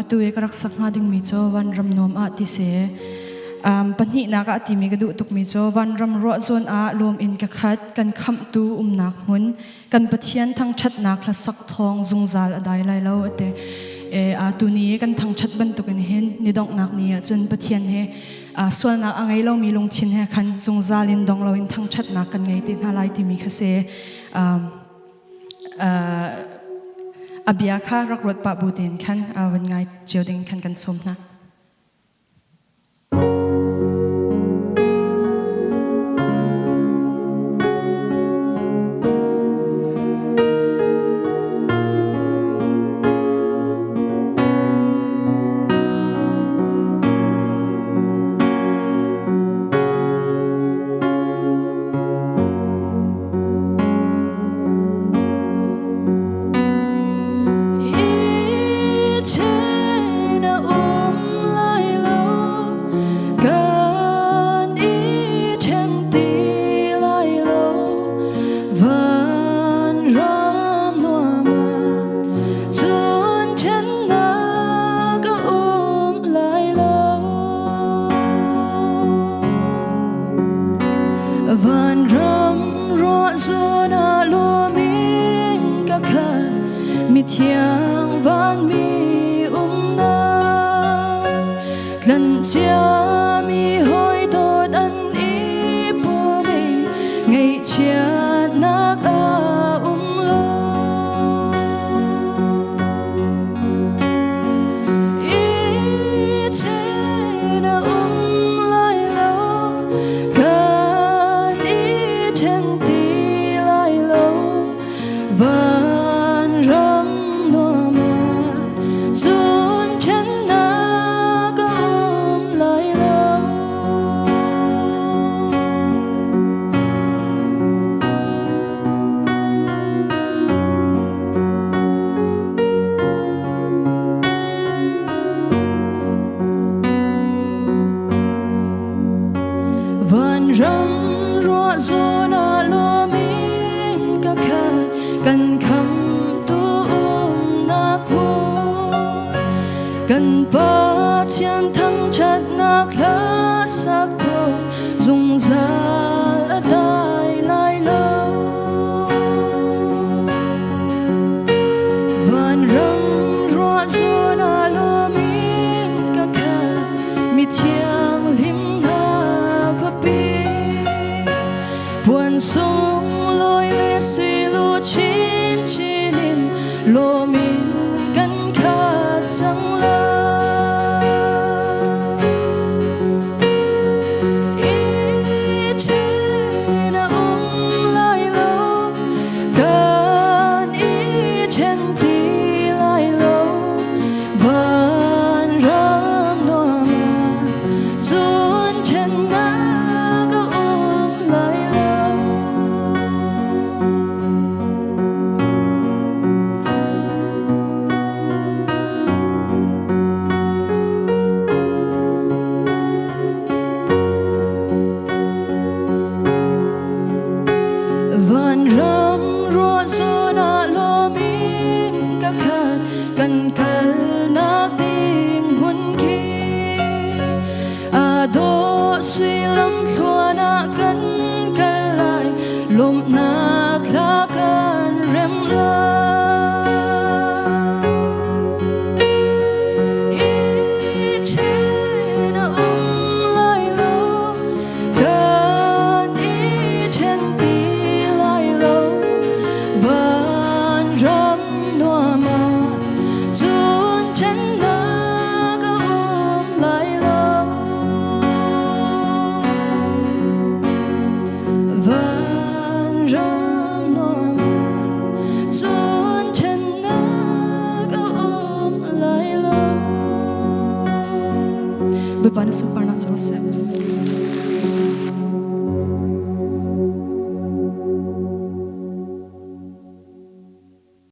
atuwe karak sakha ding mi cho van ram nom a ti se pani na ka ti mi ka du tuk mi cho van ram ro zon a lom in ka khat kan kham tu nak mun kan pathian thang that nak la sak thong zungzal adai lai lo ate a tu ni kan thang that ban tu kan hen ni dong nak ni chun pathian he swal na angai lo mi long thin he khan zungzal in dong lo in thang that nak kan ngai ti halai ti mi kha se abia kha rak rot pa bu tin khan wan ngai chiu ding khan kan som na van ram ro zona lo min ka khan mi thiang van mi na lan chia mi hoi dot an i pu mi ngai chia nak a lo i che na lai lo ka van ram no ma chun chen na ga lai lo van ram ro zona lo min ka khan kan kham tu nak mo kan pa chian thang chat nak la sak tho zung za dai lai lo van ram ro zona lo min ka khan mi chiang lim na ko pi buan song loi le si lo chin chinin lo min kan khat sang la i che na lai lo kan i chen ti lai lo van ram no ma chun chen na ga lai lo van ram ro zona lo min ka khan kan kal nak ding hun ki a do sui lam thua na kan kal lai lom na kla kan rem la i che na lai lo kan i chen ti van ram no ma chun chen na ga lai lo van ram no ma chun chen na ga lai lo be pa na super na chose